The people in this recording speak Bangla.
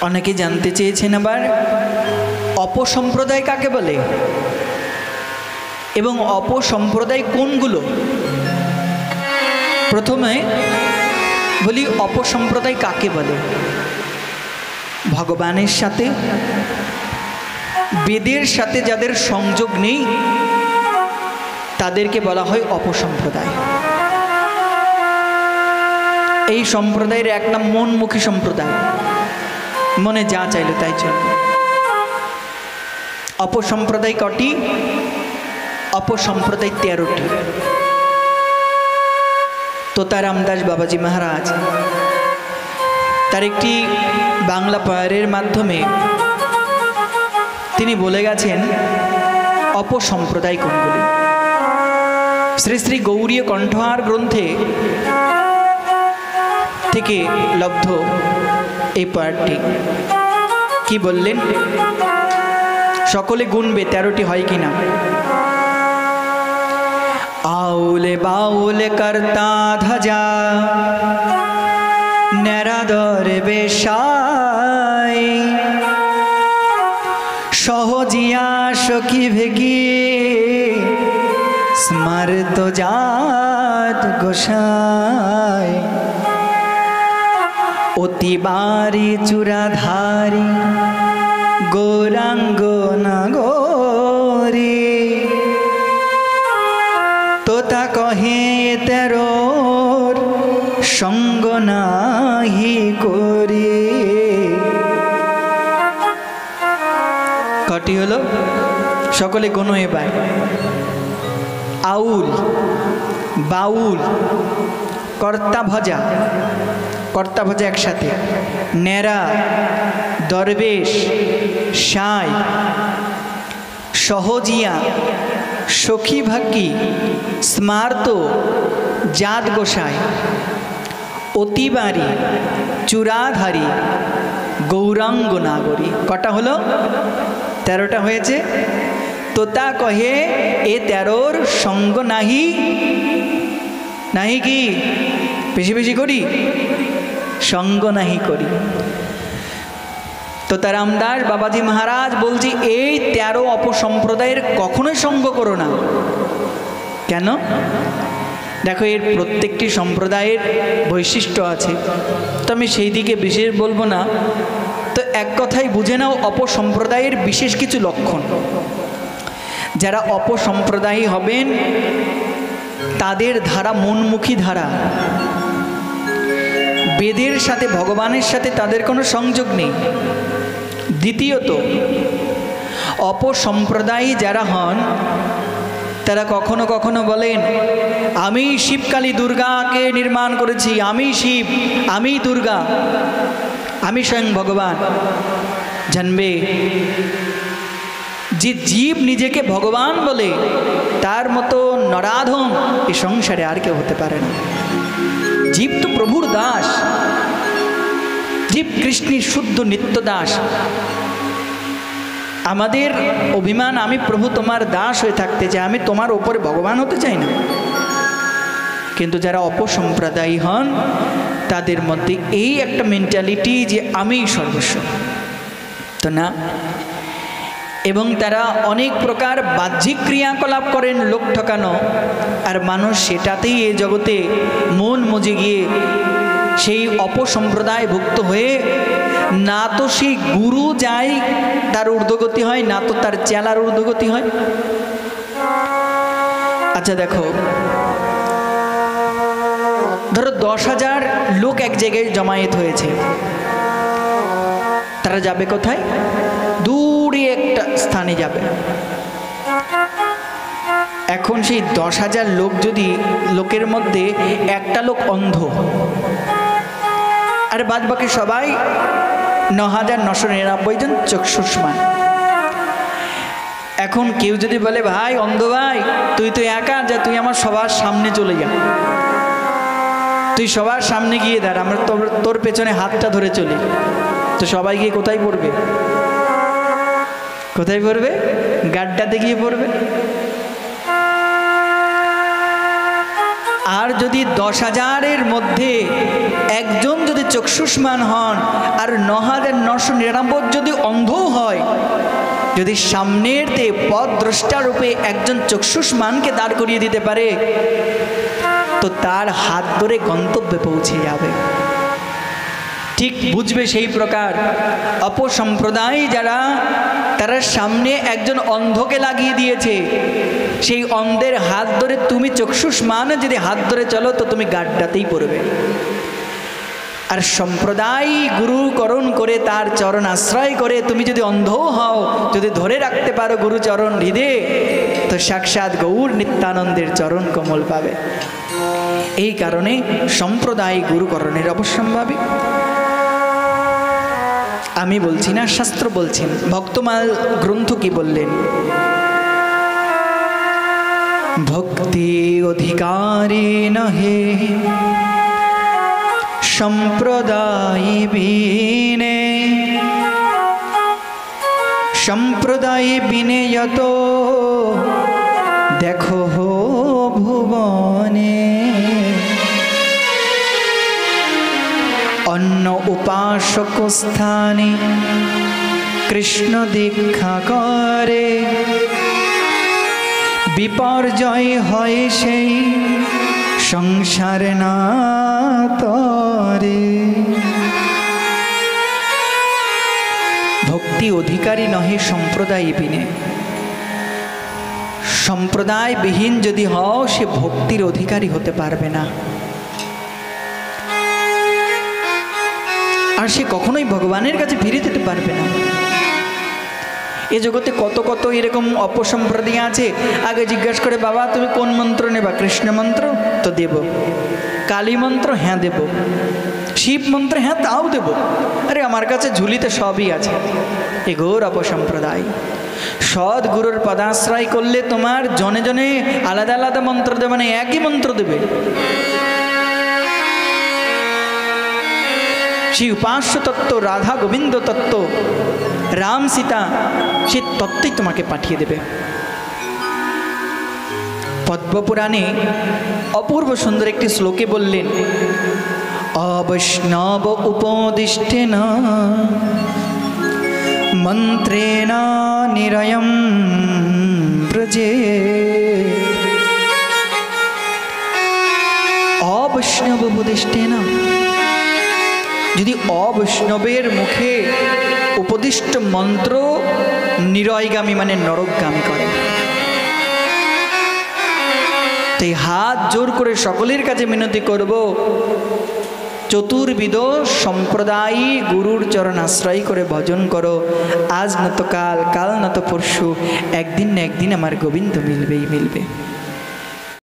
অনেকে জানতে চেয়েছেন আবার অপসম্প্রদায় কাকে বলে এবং অপসম্প্রদায় কোনগুলো। প্রথমে বলি অপসম্প্রদায় কাকে বলে। ভগবানের সাথে বেদের সাথে যাদের সংযোগ নেই তাদেরকে বলা হয় অপসম্প্রদায়। এই সম্প্রদায়ের এক নাম মনমুখী সম্প্রদায়, মনে যা চাইল তাই চলবে। অপসম্প্রদায় কটি? অপসম্প্রদায় 13টি। তোতারাম দাস বাবাজি মহারাজ তার একটি বাংলা পয়ারের মাধ্যমে তিনি বলে গেছেন অপসম্প্রদায় কোনগুলি। শ্রী শ্রী গৌড়ীয় কণ্ঠহার গ্রন্থে থেকে লব্ধ এই পয়ারটি কি বললেন, সকলে গুনবে 13টি হয় কিনা। আউলে বাউলে কর্তা ধ্বজা নেরাদর বেশাই সহজিয়া সখী ভেগি স্মারত জাত গোসাই অতিবারি চূড়াধারী গৌরাঙ্গ নাগরে তোতা কহে 13 সঙ্গ নাহি করে। কটি হলো? সকলে কোনো এবার। আউল, বাউল, কর্তা ভজা, কর্তা ভজা একসাথে, নেরা, দরবেশ, সাই, সহজিয়া, সখী ভাগ্যী, স্মার্ত, জাত গোসাই, অতিবারী, চূড়াধারী, গৌরাঙ্গ নাগরী। কটা হলো? 13টা হয়েছে। তোতা কহে এ 13 সঙ্গ নাহি, নাহি কি বেশি বেশি করি, সঙ্গ নাহি করি। তোতারাম দাস বাবাজি মহারাজ বলছি এই 13 অপসম্প্রদায়ের কখনোই সঙ্গ করো না। কেন? দেখো এর প্রত্যেকটি সম্প্রদায়ের বৈশিষ্ট্য আছে, তো আমি সেই দিকে বিশেষ বলবো না। তো এক কথাই বুঝে নাও অপসম্প্রদায়ের বিশেষ কিছু লক্ষণ। যারা অপসম্প্রদায়ী হবেন তাদের ধারা মনমুখী ধারা, বেদের সাথে ভগবানের সাথে তাদের কোনো সংযোগ নেই। দ্বিতীয়ত অপসম্প্রদায়ী যারা হন তারা কখনো কখনো বলেন আমি শিবকালী দুর্গাকে নির্মাণ করেছি, আমি শিব, আমি দুর্গা, আমি স্বয়ং ভগবান। জানবে যে জীব নিজেকে ভগবান বলে তার মতো নরাধম এই সংসারে আর কেউ হতে পারে না। জীব তো প্রভুর দাস, জীব কৃষ্ণের শুদ্ধ নিত্য দাস। আমাদের অভিমান আমি প্রভু তোমার দাস হয়ে থাকতে চাই, আমি তোমার ওপরে ভগবান হতে চাই না। কিন্তু যারা অপসম্প্রদায়ী হন তাদের মধ্যে এই একটা মেন্টালিটি যে আমি সর্বস্ব, তো না। এবং তারা অনেক প্রকার বাহ্যিক ক্রিয়াকলাপ করেন লোক ঠকানো, আর মানুষ সেটাতেই এ জগতে মন মজে গিয়ে সেই অপসম্প্রদায় ভুক্ত হয়ে না তো সেই গুরু যায় তার ঊর্ধ্বগতি হয়, না তো তার চেলার ঊর্ধ্বগতি হয়। আচ্ছা দেখো, ধরো 10,000 লোক এক জায়গায় জমায়েত হয়েছে, তারা যাবে কোথায়? দূরে একটা স্থানে যাবে। এখন সেই 10,000 লোক যদি লোকের মধ্যে একটা লোক অন্ধ আর বাদ বাকি সবাই 9,999 জন চক্ষুষ্মান, এখন কেউ যদি বলে ভাই অন্ধ ভাই তুই তো একা যা, তুই আমার সবার সামনে চলে যা, তুই সবার সামনে গিয়ে দাঁড়া, আমরা তোর পেছনে হাতটা ধরে চলি, তো সবাই গিয়ে কোথায় পড়বে? কোথায় পড়বে? গাড্ডাতে গিয়ে পড়বে। আর যদি 10,000-এর মধ্যে একজন যদি চক্ষুষ্মান হন আর 9,999 যদি অন্ধও হয়, যদি সামনের পথ দ্রষ্টা রূপে একজন চক্ষুষ্মানকে দাঁড় করিয়ে দিতে পারে, তো তার হাত ধরে গন্তব্যে পৌঁছে যাবে। ঠিক বুঝবে সেই প্রকার অপসম্প্রদায় যারা, তারা সামনে একজন অন্ধকে লাগিয়ে দিয়েছে, সেই অন্ধের হাত ধরে তুমি চক্ষুষ্মান যদি হাত ধরে চলো তো তুমি গাড্ডাতেই পড়বে। আর সম্প্রদায় গুরুকরণ করে তার চরণ আশ্রয় করে তুমি যদি অন্ধও হও, যদি ধরে রাখতে পারো গুরুচরণ হৃদয়ে, তো সাক্ষাৎ গৌর নিত্যানন্দের চরণ কমল পাবে। এই কারণে সম্প্রদায় গুরুকরণের অবশ্যম্ভাবী। আমি বলছি না, শাস্ত্র বলছেন। ভক্তমাল গ্রন্থ কি বললেন? ভক্তি অধিকারী নহে সম্প্রদায় বিনে, সম্প্রদায় বিনে যত দেখো ভুবনে, অন্য উপাসক স্থানে কৃষ্ণ দীক্ষা করে, বিপর্যয় হয় সেই সংসার না তরে। ভক্তি অধিকারী নহে সম্প্রদায় বিনে। সম্প্রদায় বিহীন যদি হও, সে ভক্তির অধিকারী হতে পারবে না, আর সে কখনোই ভগবানের কাছে ফিরে যেতে পারবে না। এ জগতে কত কত এরকম অপসম্প্রদায় আছে। আগে জিজ্ঞাসা করে, বাবা তুমি কোন মন্ত্র নেবা? কৃষ্ণ মন্ত্র? তো দেব। কালী মন্ত্র? হ্যাঁ দেব। শিব মন্ত্র? হ্যাঁ তাও দেব। আরে আমার কাছে ঝুলিতে সবই আছে। এ ঘোর অপসম্প্রদায়। সৎ গুরুর পদাশ্রয় করলে তোমার জনে জনে আলাদা আলাদা মন্ত্র দেবে না, একই মন্ত্র দেবে। সেই উপাস্য তত্ত্ব, রাধা গোবিন্দ তত্ত্ব, রাম সীতা, সে তত্ত্বই তোমাকে পাঠিয়ে দেবে। পদ্মপুরাণে অপূর্ব সুন্দর একটি শ্লোকে বললেন, অবৈষ্ণব উপদিষ্টেন মন্ত্রেণ নিরয়ম ব্রজে। অবৈষ্ণব উপদিষ্টেন, যদি অবৈষ্ণবের মুখে উপদিষ্ট মন্ত্র নিরয়গামী মানে নরকগামী করে, তাই হাত জোর করে সকলের কাছে মিনতি করব, চতুর্বিধ সম্প্রদায়ী গুরুর চরণ আশ্রয় করে ভজন করো। আজ নত কাল, কাল নত পরশু, একদিন না একদিন আমার গোবিন্দ মিলবেই মিলবে।